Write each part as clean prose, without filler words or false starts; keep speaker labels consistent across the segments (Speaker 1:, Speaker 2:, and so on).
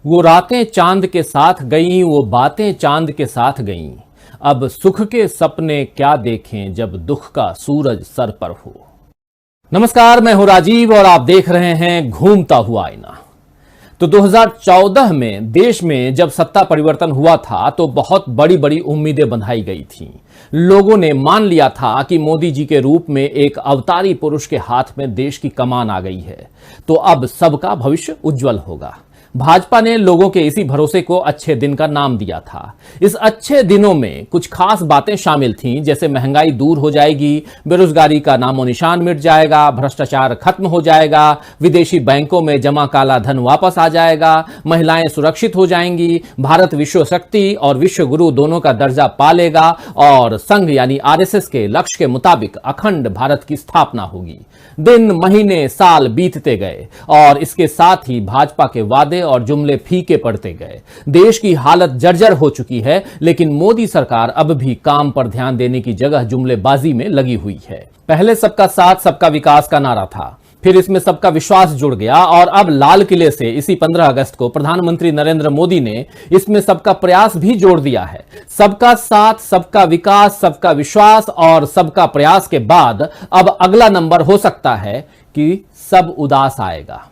Speaker 1: वो रातें चांद के साथ गईं, वो बातें चांद के साथ गईं। अब सुख के सपने क्या देखें जब दुख का सूरज सर पर हो। नमस्कार, मैं हूं राजीव और आप देख रहे हैं घूमता हुआ आईना। तो 2014 में देश में जब सत्ता परिवर्तन हुआ था तो बहुत बड़ी बड़ी उम्मीदें बंधाई गई थीं। लोगों ने मान लिया था कि मोदी जी के रूप में एक अवतारी पुरुष के हाथ में देश की कमान आ गई है, तो अब सबका भविष्य उज्जवल होगा। भाजपा ने लोगों के इसी भरोसे को अच्छे दिन का नाम दिया था। इस अच्छे दिनों में कुछ खास बातें शामिल थीं, जैसे महंगाई दूर हो जाएगी, बेरोजगारी का नामो निशान मिट जाएगा, भ्रष्टाचार खत्म हो जाएगा, विदेशी बैंकों में जमा काला धन वापस आ जाएगा, महिलाएं सुरक्षित हो जाएंगी, भारत विश्व शक्ति और विश्व गुरु दोनों का दर्जा पा लेगा और संघ यानी आरएसएस के लक्ष्य के मुताबिक अखंड भारत की स्थापना होगी। दिन, महीने, साल बीतते गए और इसके साथ ही भाजपा के वादे और जुमले फीके पड़ते गए। देश की हालत जर्जर हो चुकी है, लेकिन मोदी सरकार अब भी काम पर ध्यान देने की जगह जुमलेबाजी में लगी हुई है। पहले सबका साथ सबका विकास का नारा था, फिर इसमें सबका विश्वास जुड़ गया और अब लाल किले से इसी 15 अगस्त को प्रधानमंत्री नरेंद्र मोदी ने इसमें सबका प्रयास भी जोड़ दिया है। सबका साथ, सबका विकास, सबका विश्वास और सबका प्रयास के बाद अब अगला नंबर हो सकता है कि सब उदास आएगा,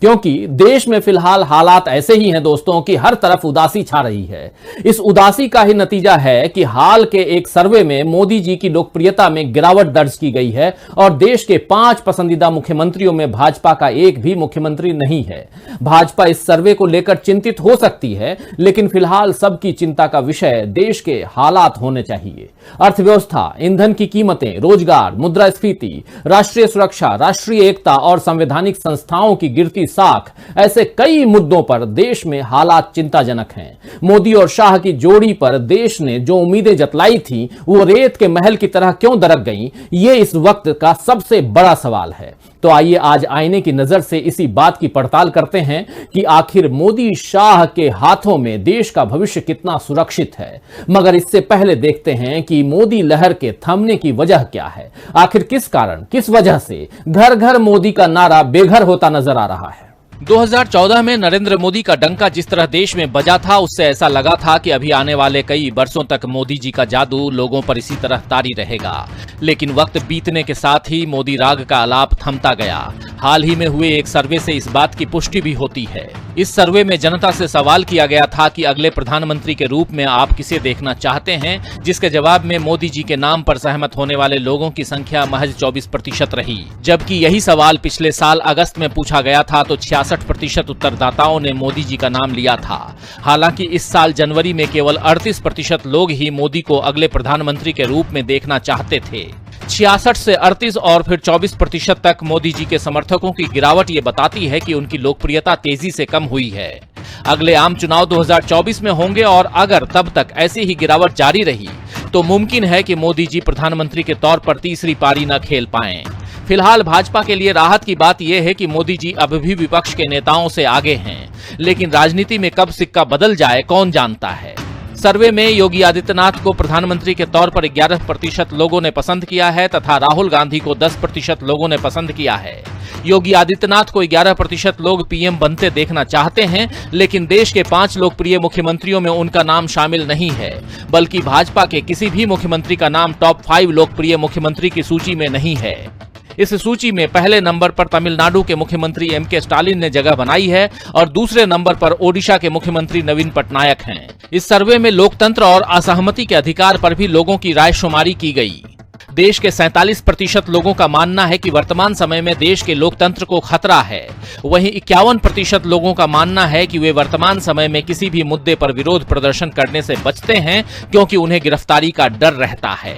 Speaker 1: क्योंकि देश में फिलहाल हालात ऐसे ही हैं दोस्तों कि हर तरफ उदासी छा रही है। इस उदासी का ही नतीजा है कि हाल के एक सर्वे में मोदी जी की लोकप्रियता में गिरावट दर्ज की गई है और देश के 5 पसंदीदा मुख्यमंत्रियों में भाजपा का एक भी मुख्यमंत्री नहीं है। भाजपा इस सर्वे को लेकर चिंतित हो सकती है, लेकिन फिलहाल सबकी चिंता का विषय देश के हालात होने चाहिए। अर्थव्यवस्था, ईंधन की कीमतें, रोजगार, मुद्रास्फीति, राष्ट्रीय सुरक्षा, राष्ट्रीय एकता और संवैधानिक संस्थाओं की गिरती साख, ऐसे कई मुद्दों पर देश में हालात चिंताजनक हैं। मोदी और शाह की जोड़ी पर देश ने जो उम्मीदें जतलाई थी वो रेत के महल की तरह क्यों दरक गईं, ये इस वक्त का सबसे बड़ा सवाल है। तो आइए आज आईने की नजर से इसी बात की पड़ताल करते हैं कि आखिर मोदी शाह के हाथों में देश का भविष्य कितना सुरक्षित है। मगर इससे पहले देखते हैं कि मोदी लहर के थमने की वजह क्या है। आखिर किस कारण, किस वजह से घर घर मोदी का नारा बेघर होता नजर आ रहा है।
Speaker 2: 2014 में नरेंद्र मोदी का डंका जिस तरह देश में बजा था, उससे ऐसा लगा था कि अभी आने वाले कई वर्षों तक मोदी जी का जादू लोगों पर इसी तरह तारी रहेगा। लेकिन वक्त बीतने के साथ ही मोदी राग का आलाप थमता गया। हाल ही में हुए एक सर्वे से इस बात की पुष्टि भी होती है। इस सर्वे में जनता से सवाल किया गया था कि अगले प्रधानमंत्री के रूप में आप किसे देखना चाहते हैं, जिसके जवाब में मोदी जी के नाम पर सहमत होने वाले लोगों की संख्या महज 24% रही। जबकि यही सवाल पिछले साल अगस्त में पूछा गया था तो 66% उत्तरदाताओं ने मोदी जी का नाम लिया था। हालांकि इस साल जनवरी में केवल 38% लोग ही मोदी को अगले प्रधानमंत्री के रूप में देखना चाहते थे। 66 से 38 और फिर 24% तक मोदी जी के समर्थकों की गिरावट ये बताती है कि उनकी लोकप्रियता तेजी से कम हुई है। अगले आम चुनाव 2024 में होंगे और अगर तब तक ऐसी ही गिरावट जारी रही तो मुमकिन है कि मोदी जी प्रधानमंत्री के तौर पर तीसरी पारी न खेल पाएं। फिलहाल भाजपा के लिए राहत की बात यह है कि मोदी जी अब भी विपक्ष के नेताओं से आगे हैं, लेकिन राजनीति में कब सिक्का बदल जाए कौन जानता है। सर्वे में योगी आदित्यनाथ को प्रधानमंत्री के तौर पर 11% लोगों ने पसंद किया है तथा राहुल गांधी को 10% लोगों ने पसंद किया है। योगी आदित्यनाथ को 11% लोग पीएम बनते देखना चाहते हैं, लेकिन देश के 5 लोकप्रिय मुख्यमंत्रियों में उनका नाम शामिल नहीं है, बल्कि भाजपा के किसी भी मुख्यमंत्री का नाम टॉप 5 लोकप्रिय मुख्यमंत्री की सूची में नहीं है। इस सूची में पहले नंबर पर तमिलनाडु के मुख्यमंत्री एम.के. स्टालिन ने जगह बनाई है और दूसरे नंबर पर ओडिशा के मुख्यमंत्री नवीन पटनायक हैं। इस सर्वे में लोकतंत्र और असहमति के अधिकार पर भी लोगों की रायशुमारी की गई। देश के 47% लोगों का मानना है कि वर्तमान समय में देश के लोकतंत्र को खतरा है। वहीं 51% लोगों का मानना है कि वे वर्तमान समय में किसी भी मुद्दे पर विरोध प्रदर्शन करने से बचते हैं, क्योंकि उन्हें गिरफ्तारी का डर रहता है।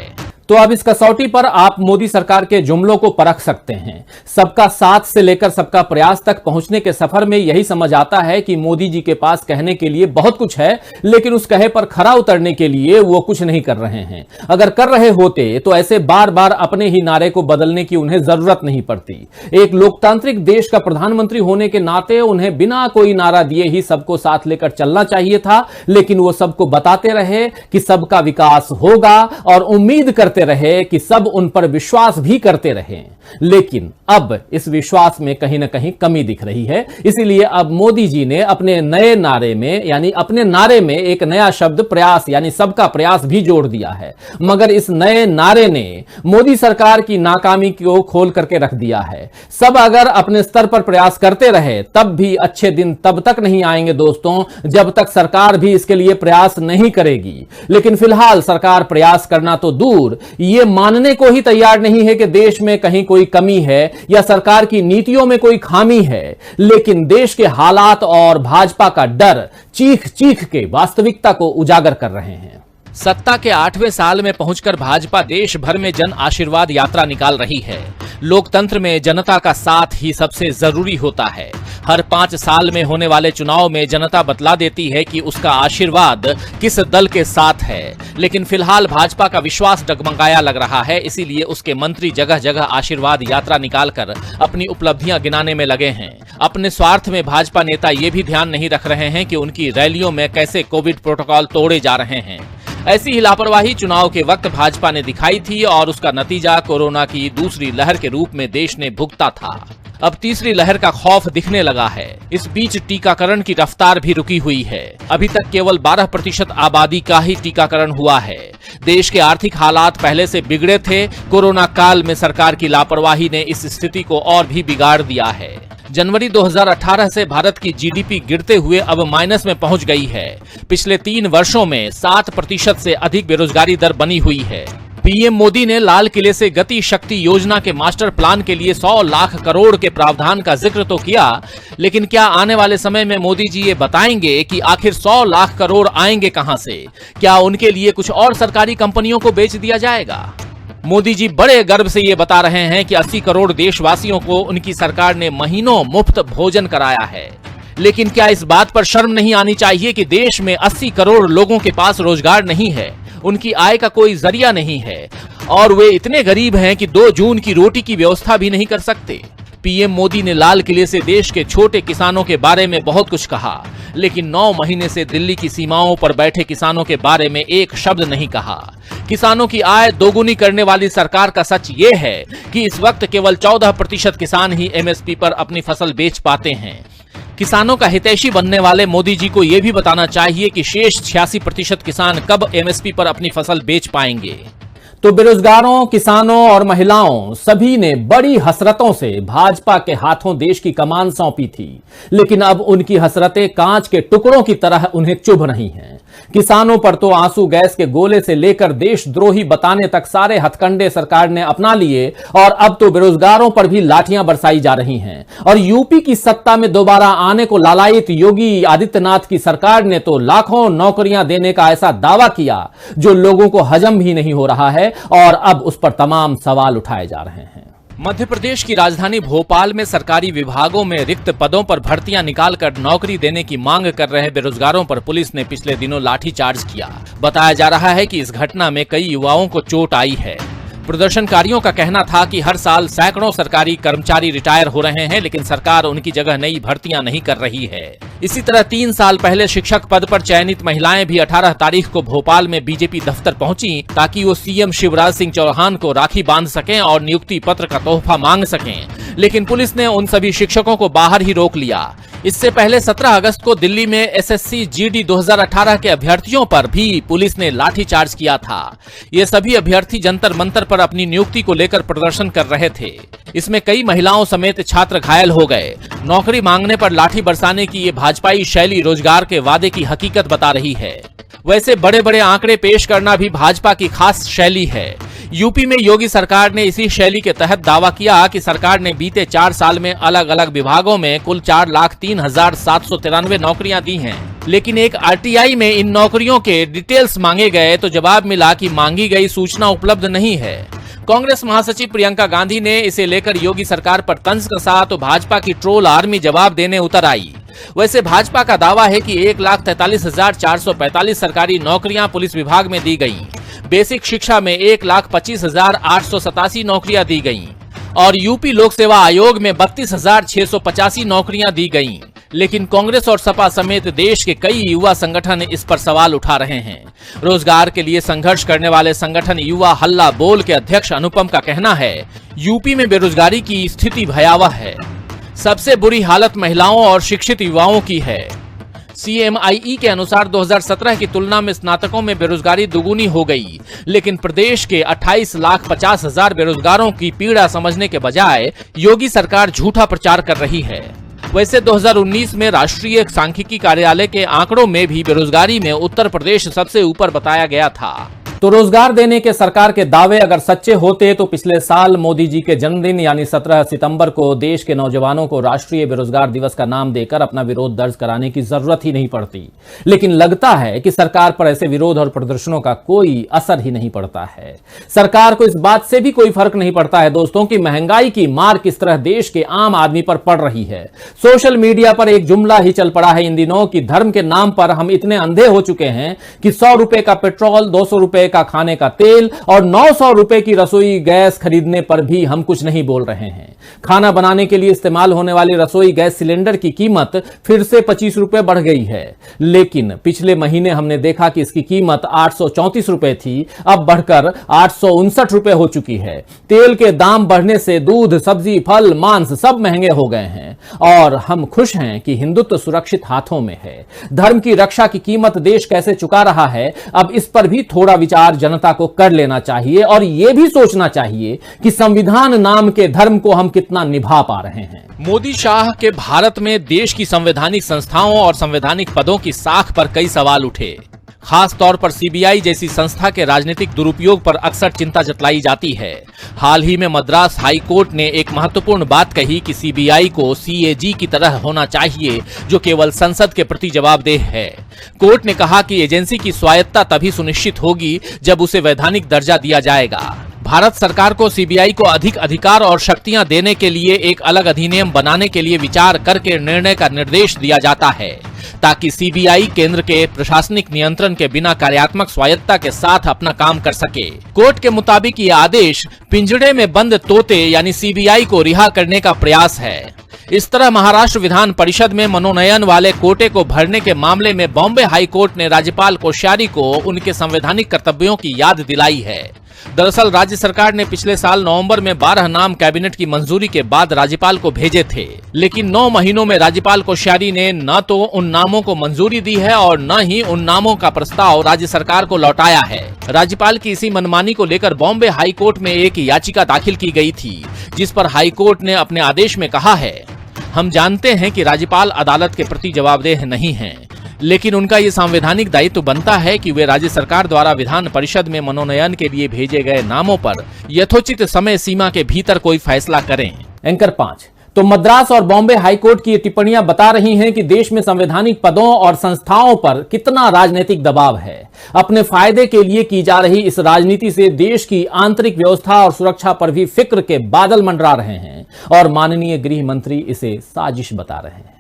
Speaker 1: तो अब इस कसौटी पर आप मोदी सरकार के जुमलों को परख सकते हैं। सबका साथ से लेकर सबका प्रयास तक पहुंचने के सफर में यही समझ आता है कि मोदी जी के पास कहने के लिए बहुत कुछ है, लेकिन उस कहे पर खरा उतरने के लिए वो कुछ नहीं कर रहे हैं। अगर कर रहे होते तो ऐसे बार बार अपने ही नारे को बदलने की उन्हें जरूरत नहीं पड़ती। एक लोकतांत्रिक देश का प्रधानमंत्री होने के नाते उन्हें बिना कोई नारा दिए ही सबको साथ लेकर चलना चाहिए था, लेकिन वो सबको बताते रहे कि सबका विकास होगा और उम्मीद करते रहे कि सब उन पर विश्वास भी करते रहे। लेकिन अब इस विश्वास में कहीं ना कहीं कमी दिख रही है। इसीलिए अब मोदी जी ने अपने नए नारे में, यानी अपने नारे में एक नया शब्द प्रयास यानी सबका प्रयास भी जोड़ दिया है। मगर इस नए नारे ने मोदी सरकार की नाकामी को खोल करके रख दिया है। सब अगर अपने स्तर पर प्रयास करते रहे तब भी अच्छे दिन तब तक नहीं आएंगे दोस्तों, जब तक सरकार भी इसके लिए प्रयास नहीं करेगी। लेकिन फिलहाल सरकार प्रयास करना तो दूर, यह मानने को ही तैयार नहीं है कि देश में कहीं कोई कमी है या सरकार की नीतियों में कोई खामी है। लेकिन देश के हालात और भाजपा का डर चीख चीख के वास्तविकता को उजागर कर रहे हैं।
Speaker 2: सत्ता के 8वें साल में पहुंचकर भाजपा देश भर में जन आशीर्वाद यात्रा निकाल रही है। लोकतंत्र में जनता का साथ ही सबसे जरूरी होता है। हर 5 साल में होने वाले चुनाव में जनता बतला देती है कि उसका आशीर्वाद किस दल के साथ है। लेकिन फिलहाल भाजपा का विश्वास डगमगाया लग रहा है, इसीलिए उसके मंत्री जगह जगह आशीर्वाद यात्रा निकालकर अपनी उपलब्धियां गिनाने में लगे हैं। अपने स्वार्थ में भाजपा नेता ये भी ध्यान नहीं रख रहे हैं कि उनकी रैलियों में कैसे कोविड प्रोटोकॉल तोड़े जा रहे हैं। ऐसी ही लापरवाही चुनाव के वक्त भाजपा ने दिखाई थी और उसका नतीजा कोरोना की दूसरी लहर के रूप में देश ने भुगता था। अब तीसरी लहर का खौफ दिखने लगा है। इस बीच टीकाकरण की रफ्तार भी रुकी हुई है। अभी तक केवल 12% आबादी का ही टीकाकरण हुआ है। देश के आर्थिक हालात पहले से बिगड़े थे। कोरोना काल में सरकार की लापरवाही ने इस स्थिति को और भी बिगाड़ दिया है। जनवरी 2018 से भारत की जीडीपी गिरते हुए अब माइनस में पहुंच गई है। पिछले 3 वर्षों में 7% से अधिक बेरोजगारी दर बनी हुई है। पीएम मोदी ने लाल किले से गति शक्ति योजना के मास्टर प्लान के लिए 100 लाख करोड़ के प्रावधान का जिक्र तो किया, लेकिन क्या आने वाले समय में मोदी जी ये बताएंगे कि आखिर 100 लाख करोड़ आएंगे कहां से? क्या उनके लिए कुछ और सरकारी कंपनियों को बेच दिया जाएगा? मोदी जी बड़े गर्व से ये बता रहे हैं कि 80 करोड़ देशवासियों को उनकी सरकार ने महीनों मुफ्त भोजन कराया है। लेकिन क्या इस बात पर शर्म नहीं आनी चाहिए कि देश में 80 करोड़ लोगों के पास रोजगार नहीं है, उनकी आय का कोई जरिया नहीं है और वे इतने गरीब हैं कि 2 जून की रोटी की व्यवस्था भी नहीं कर सकते। पीएम मोदी ने लाल किले से देश के छोटे किसानों के बारे में बहुत कुछ कहा, लेकिन 9 महीने से दिल्ली की सीमाओं पर बैठे किसानों के बारे में एक शब्द नहीं कहा। किसानों की आय दोगुनी करने वाली सरकार का सच ये है कि इस वक्त केवल 14% किसान ही एमएसपी पर अपनी फसल बेच पाते हैं। किसानों का हितैषी बनने वाले मोदी जी को यह भी बताना चाहिए कि शेष 86% किसान कब एमएसपी पर अपनी फसल बेच पाएंगे।
Speaker 1: तो बेरोजगारों, किसानों और महिलाओं सभी ने बड़ी हसरतों से भाजपा के हाथों देश की कमान सौंपी थी, लेकिन अब उनकी हसरतें कांच के टुकड़ों की तरह उन्हें चुभ रही हैं। किसानों पर तो आंसू गैस के गोले से लेकर देशद्रोही बताने तक सारे हथकंडे सरकार ने अपना लिए और अब तो बेरोजगारों पर भी लाठियां बरसाई जा रही हैं। और यूपी की सत्ता में दोबारा आने को लालायित योगी आदित्यनाथ की सरकार ने तो लाखों नौकरियां देने का ऐसा दावा किया जो लोगों को हजम भी नहीं हो रहा है और अब उस पर तमाम सवाल उठाए जा रहे हैं।
Speaker 2: मध्य प्रदेश की राजधानी भोपाल में सरकारी विभागों में रिक्त पदों पर भर्तियां निकालकर नौकरी देने की मांग कर रहे बेरोजगारों पर पुलिस ने पिछले दिनों लाठीचार्ज किया। बताया जा रहा है कि इस घटना में कई युवाओं को चोट आई है। प्रदर्शनकारियों का कहना था कि हर साल सैकड़ों सरकारी कर्मचारी रिटायर हो रहे हैं, लेकिन सरकार उनकी जगह नई भर्तियां नहीं कर रही है। इसी तरह 3 साल पहले शिक्षक पद पर चयनित महिलाएं भी 18 तारीख को भोपाल में बीजेपी दफ्तर पहुंची ताकि वो सीएम शिवराज सिंह चौहान को राखी बांध सकें और नियुक्ति पत्र का तोहफा मांग सकें, लेकिन पुलिस ने उन सभी शिक्षकों को बाहर ही रोक लिया। इससे पहले 17 अगस्त को दिल्ली में एसएससी जीडी 2018 के अभ्यर्थियों पर भी पुलिस ने लाठीचार्ज किया था। ये सभी अभ्यर्थी जंतर मंतर पर अपनी नियुक्ति को लेकर प्रदर्शन कर रहे थे। इसमें कई महिलाओं समेत छात्र घायल हो गए। नौकरी मांगने पर लाठी बरसाने की ये भाजपाई शैली रोजगार के वादे की हकीकत बता रही है। वैसे बड़े बड़े आंकड़े पेश करना भी भाजपा की खास शैली है। यूपी में योगी सरकार ने इसी शैली के तहत दावा किया कि सरकार ने बीते 4 साल में अलग अलग विभागों में कुल 4,03,793 नौकरियां दी हैं। लेकिन एक आरटीआई में इन नौकरियों के डिटेल्स मांगे गए तो जवाब मिला कि मांगी गई सूचना उपलब्ध नहीं है। कांग्रेस महासचिव प्रियंका गांधी ने इसे लेकर योगी सरकार पर तंज कसा तो भाजपा की ट्रोल आर्मी जवाब देने उतर आई। वैसे भाजपा का दावा है कि 1,43,445 सरकारी नौकरियां पुलिस विभाग में दी गई। बेसिक शिक्षा में 1,25,887 नौकरियां दी गईं और यूपी लोक सेवा आयोग में 32,685 नौकरियां दी गईं। लेकिन कांग्रेस और सपा समेत देश के कई युवा संगठन इस पर सवाल उठा रहे हैं। रोजगार के लिए संघर्ष करने वाले संगठन युवा हल्ला बोल के अध्यक्ष अनुपम का कहना है, यूपी में बेरोजगारी की स्थिति भयावह है। सबसे बुरी हालत महिलाओं और शिक्षित युवाओं की है। CMIE के अनुसार 2017 की तुलना में स्नातकों में बेरोजगारी दुगुनी हो गई, लेकिन प्रदेश के 28,50,000 बेरोजगारों की पीड़ा समझने के बजाय योगी सरकार झूठा प्रचार कर रही है। वैसे 2019 में राष्ट्रीय सांख्यिकी कार्यालय के आंकड़ों में भी बेरोजगारी में उत्तर प्रदेश सबसे ऊपर बताया गया था।
Speaker 1: तो रोजगार देने के सरकार के दावे अगर सच्चे होते तो पिछले साल मोदी जी के जन्मदिन यानी 17 सितंबर को देश के नौजवानों को राष्ट्रीय बेरोजगार दिवस का नाम देकर अपना विरोध दर्ज कराने की जरूरत ही नहीं पड़ती। लेकिन लगता है कि सरकार पर ऐसे विरोध और प्रदर्शनों का कोई असर ही नहीं पड़ता है। सरकार को इस बात से भी कोई फर्क नहीं पड़ता है दोस्तों कि महंगाई की मार किस तरह देश के आम आदमी पर पड़ रही है। सोशल मीडिया पर एक जुमला ही चल पड़ा है इन दिनों कि धर्म के नाम पर हम इतने अंधे हो चुके हैं कि 100 रुपए का पेट्रोल, 200 रुपए का खाने का तेल और 900 रुपए की रसोई गैस खरीदने पर भी हम कुछ नहीं बोल रहे हैं। खाना बनाने के लिए इस्तेमाल होने वाली रसोई गैस सिलेंडर की कीमत फिर से 25 रुपए बढ़ गई है, लेकिन पिछले महीने हमने देखा कि इसकी कीमत 834 रुपए थी, अब बढ़कर 859 रुपए हो चुकी है। तेल के दाम बढ़ने से दूध, सब्जी, फल, मांस सब महंगे हो गए हैं और हम खुश हैं कि हिंदुत्व सुरक्षित हाथों में है। धर्म की रक्षा की कीमत देश कैसे चुका रहा है, अब इस पर भी थोड़ा विचार जनता को कर लेना चाहिए और यह भी सोचना चाहिए कि संविधान नाम के धर्म को हम कितना निभा पा रहे हैं।
Speaker 2: मोदी शाह के भारत में देश की संवैधानिक संस्थाओं और संवैधानिक पदों की साख पर कई सवाल उठे। खास तौर पर CBI जैसी संस्था के राजनीतिक दुरुपयोग पर अक्सर चिंता जताई जाती है। हाल ही में मद्रास हाई कोर्ट ने एक महत्वपूर्ण बात कही कि CBI को CAG की तरह होना चाहिए, जो केवल संसद के प्रति जवाबदेह है। कोर्ट ने कहा कि एजेंसी की स्वायत्तता तभी सुनिश्चित होगी जब उसे वैधानिक दर्जा दिया जाएगा। भारत सरकार को CBI को अधिक अधिकार और शक्तियां देने के लिए एक अलग अधिनियम बनाने के लिए विचार करके निर्णय का निर्देश दिया जाता है, ताकि CBI केंद्र के प्रशासनिक नियंत्रण के बिना कार्यात्मक स्वायत्तता के साथ अपना काम कर सके। कोर्ट के मुताबिक ये आदेश पिंजड़े में बंद तोते यानी CBI को रिहा करने का प्रयास है। इस तरह महाराष्ट्र विधान परिषद में मनोनयन वाले कोटे को भरने के मामले में बॉम्बे हाई कोर्ट ने राज्यपाल कोश्यारी को उनके संवैधानिक कर्तव्यों की याद दिलाई है। दरअसल राज्य सरकार ने पिछले साल नवंबर में 12 नाम कैबिनेट की मंजूरी के बाद राज्यपाल को भेजे थे, लेकिन 9 महीनों में राज्यपाल कोश्यारी ने न तो उन नामों को मंजूरी दी है और न ही उन नामों का प्रस्ताव राज्य सरकार को लौटाया है। राज्यपाल की इसी मनमानी को लेकर बॉम्बे हाई कोर्ट में एक याचिका दाखिल की गई थी, जिस पर हाई कोर्ट ने अपने आदेश में कहा है, हम जानते हैं कि राज्यपाल अदालत के प्रति जवाबदेह नहीं हैं, लेकिन उनका ये संवैधानिक दायित्व बनता है कि वे राज्य सरकार द्वारा विधान परिषद में मनोनयन के लिए भेजे गए नामों पर यथोचित समय सीमा के भीतर कोई फैसला करें।
Speaker 1: एंकर 5 तो मद्रास और बॉम्बे हाईकोर्ट की टिप्पणियां बता रही हैं कि देश में संवैधानिक पदों और संस्थाओं पर कितना राजनीतिक दबाव है। अपने फायदे के लिए की जा रही इस राजनीति से देश की आंतरिक व्यवस्था और सुरक्षा पर भी फिक्र के बादल मंडरा रहे हैं और माननीय गृह मंत्री इसे साजिश बता रहे हैं।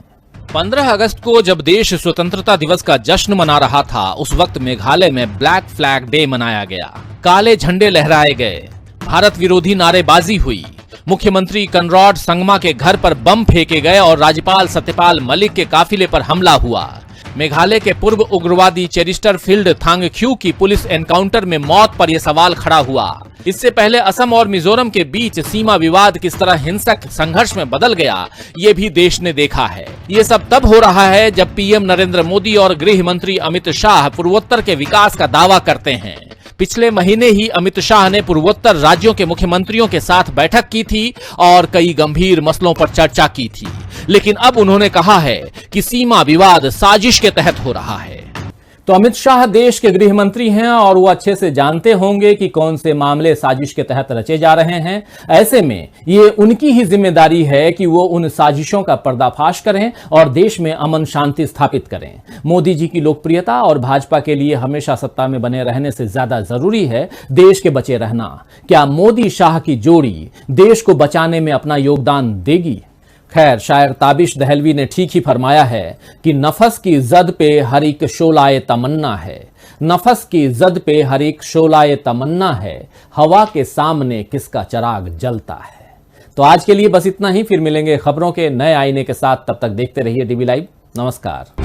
Speaker 2: 15 अगस्त को जब देश स्वतंत्रता दिवस का जश्न मना रहा था, उस वक्त मेघालय में ब्लैक फ्लैग डे मनाया गया। काले झंडे लहराए गए, भारत विरोधी नारेबाजी हुई, मुख्यमंत्री कनरॉड संगमा के घर पर बम फेंके गए और राज्यपाल सत्यपाल मलिक के काफिले पर हमला हुआ। मेघालय के पूर्व उग्रवादी चेरिस्टर फील्ड थांगख्यू की पुलिस एनकाउंटर में मौत पर यह सवाल खड़ा हुआ। इससे पहले असम और मिजोरम के बीच सीमा विवाद किस तरह हिंसक संघर्ष में बदल गया, ये भी देश ने देखा है। ये सब तब हो रहा है जब पीएम नरेंद्र मोदी और गृह मंत्री अमित शाह पूर्वोत्तर के विकास का दावा करते हैं। पिछले महीने ही अमित शाह ने पूर्वोत्तर राज्यों के मुख्यमंत्रियों के साथ बैठक की थी और कई गंभीर मसलों पर चर्चा की थी, लेकिन अब उन्होंने कहा है कि सीमा विवाद साजिश के तहत हो रहा है।
Speaker 1: तो अमित शाह देश के गृह मंत्री हैं और वो अच्छे से जानते होंगे कि कौन से मामले साजिश के तहत रचे जा रहे हैं। ऐसे में ये उनकी ही जिम्मेदारी है कि वो उन साजिशों का पर्दाफाश करें और देश में अमन शांति स्थापित करें। मोदी जी की लोकप्रियता और भाजपा के लिए हमेशा सत्ता में बने रहने से ज्यादा जरूरी है देश के बचे रहना। क्या मोदी शाह की जोड़ी देश को बचाने में अपना योगदान देगी? खैर, शायर ताबिश दहलवी ने ठीक ही फरमाया है कि नफस की जद पे हर एक शोलाए तमन्ना है, नफस की जद पे हर एक शोलाए तमन्ना है, हवा के सामने किसका चराग जलता है। तो आज के लिए बस इतना ही, फिर मिलेंगे खबरों के नए आईने के साथ। तब तक देखते रहिए डीबी लाइव। नमस्कार।